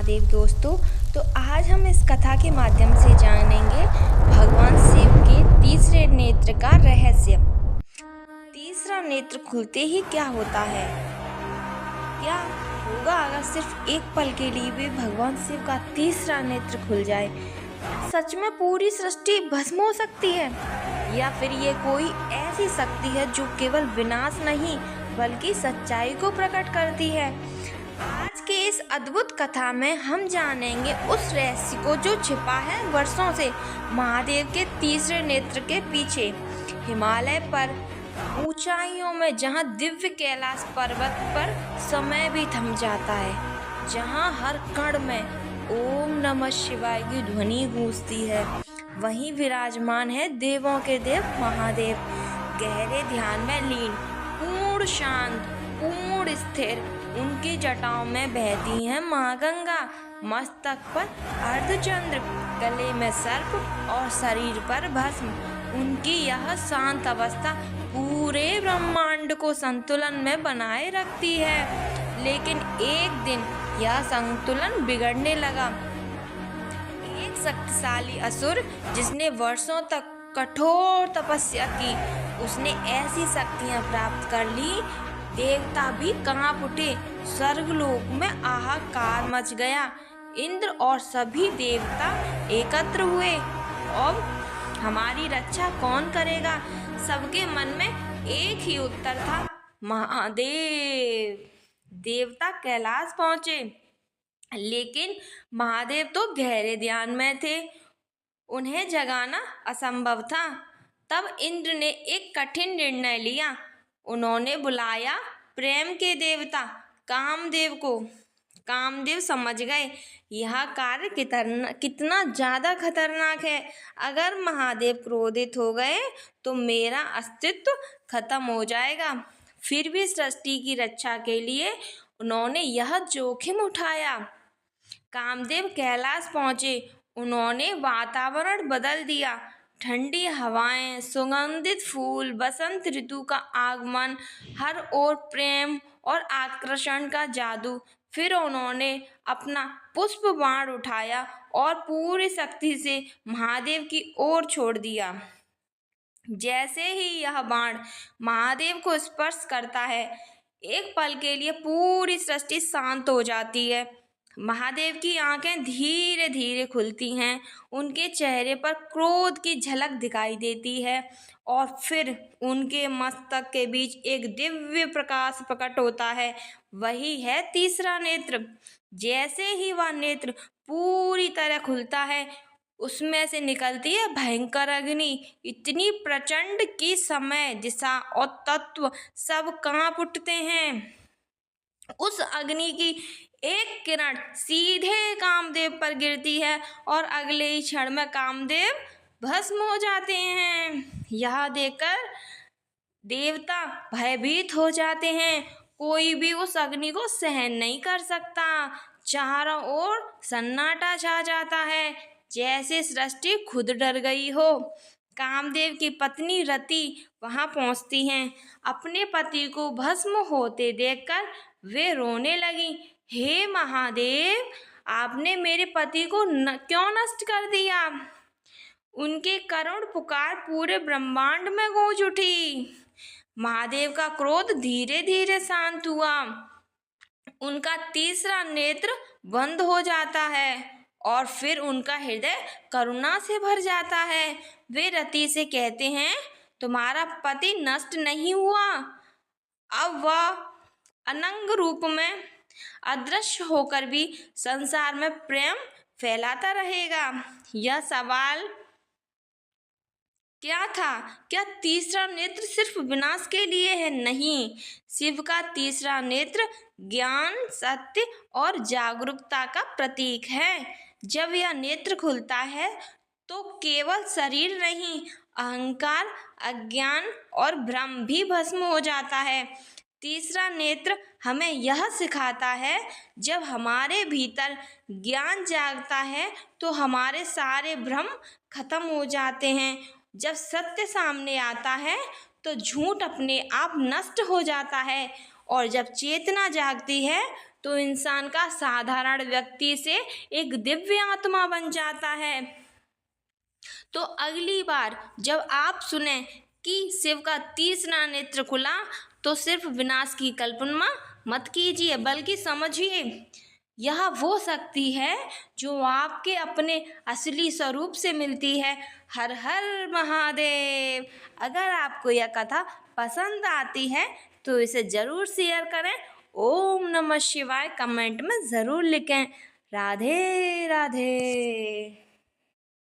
महादेव दोस्तों। तो आज हम इस कथा के माध्यम से जानेंगे भगवान शिव के तीसरे नेत्र का रहस्य। तीसरा नेत्र खुलते ही क्या होता है? क्या होगा अगर सिर्फ एक पल के लिए भी भगवान शिव का तीसरा नेत्र खुल जाए? सच में पूरी सृष्टि भस्म हो सकती है, या फिर ये कोई ऐसी शक्ति है जो केवल विनाश नहीं बल्कि सच्चाई को प्रकट करती है? आज के इस अद्भुत कथा में हम जानेंगे उस रहस्य को जो छिपा है वर्षों से महादेव के तीसरे नेत्र के पीछे। हिमालय पर ऊंचाइयों में जहां दिव्य कैलाश पर्वत पर समय भी थम जाता है, जहां हर कण में ओम नमः शिवाय की ध्वनि गूंजती है, वहीं विराजमान है देवों के देव महादेव। गहरे ध्यान में लीन, पूर्ण शांत, पूर्ण स्थिर, उनकी जटाओं में बहती है माँ गंगा। मस्तक पर अर्धचंद्र, गले में सर्प और शरीर पर भस्म। उनकी यह शांत अवस्था पूरे ब्रह्मांड को संतुलन में बनाए रखती है। लेकिन एक दिन यह संतुलन बिगड़ने लगा। एक शक्तिशाली असुर जिसने वर्षों तक कठोर तपस्या की, उसने ऐसी शक्तियां प्राप्त कर ली, देवता भी कांप उठे। स्वर्गलोक में हाहाकार मच गया। इंद्र और सभी देवता एकत्र हुए। अब हमारी रक्षा कौन करेगा? सबके मन में एक ही उत्तर था, महादेव। देवता कैलाश पहुंचे, लेकिन महादेव तो गहरे ध्यान में थे, उन्हें जगाना असंभव था। तब इंद्र ने एक कठिन निर्णय लिया। उन्होंने बुलाया प्रेम के देवता कामदेव को। कामदेव समझ गए यह कार्य कितना ज्यादा खतरनाक है। अगर महादेव क्रोधित हो गए तो मेरा अस्तित्व खत्म हो जाएगा। फिर भी सृष्टि की रक्षा के लिए उन्होंने यह जोखिम उठाया। कामदेव कैलाश पहुंचे। उन्होंने वातावरण बदल दिया। ठंडी हवाएं, सुगंधित फूल, बसंत ऋतु का आगमन, हर ओर प्रेम और आकर्षण का जादू। फिर उन्होंने अपना पुष्प बाण उठाया और पूरी शक्ति से महादेव की ओर छोड़ दिया। जैसे ही यह बाण महादेव को स्पर्श करता है, एक पल के लिए पूरी सृष्टि शांत हो जाती है। महादेव की आंखें धीरे धीरे खुलती हैं, उनके चेहरे पर क्रोध की झलक दिखाई देती है, और फिर उनके मस्तक के बीच एक दिव्य प्रकाश प्रकट होता है। वही है तीसरा नेत्र। जैसे ही वह नेत्र पूरी तरह खुलता है, उसमें से निकलती है भयंकर अग्नि, इतनी प्रचंड कि समय, दिशा और तत्व सब कांप उठते हैं। उस अग्नि की एक किरण सीधे कामदेव पर गिरती है और अगले ही क्षण में कामदेव भस्म हो जाते हैं। यह देखकर देवता भयभीत हो जाते हैं। कोई भी उस अग्नि को सहन नहीं कर सकता। चारों ओर सन्नाटा छा जाता है, जैसे सृष्टि खुद डर गई हो। कामदेव की पत्नी रति वहां पहुंचती हैं। अपने पति को भस्म होते देखकर वे रोने लगी। हे महादेव, आपने मेरे पति को क्यों नष्ट कर दिया? उनके करुण पुकार पूरे ब्रह्मांड में गूंज उठी। महादेव का क्रोध धीरे धीरे शांत हुआ। उनका तीसरा नेत्र बंद हो जाता है और फिर उनका हृदय करुणा से भर जाता है। वे रति से कहते हैं, तुम्हारा पति नष्ट नहीं हुआ, अब वह अनंग रूप में अदृश्य होकर भी संसार में प्रेम फैलाता रहेगा। यह सवाल क्या था? क्या तीसरा नेत्र सिर्फ विनाश के लिए है? नहीं, शिव का तीसरा नेत्र ज्ञान, सत्य और जागरूकता का प्रतीक है। जब यह नेत्र खुलता है तो केवल शरीर नहीं, अहंकार, अज्ञान और भ्रम भी भस्म हो जाता है। तीसरा नेत्र हमें यह सिखाता है, जब हमारे भीतर ज्ञान जागता है तो हमारे सारे भ्रम खत्म हो जाते हैं। जब सत्य सामने आता है तो झूठ अपने आप नष्ट हो जाता है, और जब चेतना जागती है तो इंसान का साधारण व्यक्ति से एक दिव्य आत्मा बन जाता है। तो अगली बार जब आप सुने कि शिव का तीसरा नेत्र खुला तो सिर्फ विनाश की कल्पना मत कीजिए, बल्कि समझिए यह वो शक्ति है जो आपके अपने असली स्वरूप से मिलती है। हर हर महादेव। अगर आपको यह कथा पसंद आती है तो इसे जरूर शेयर करें। ओम नमः शिवाय कमेंट में जरूर लिखें। राधे राधे।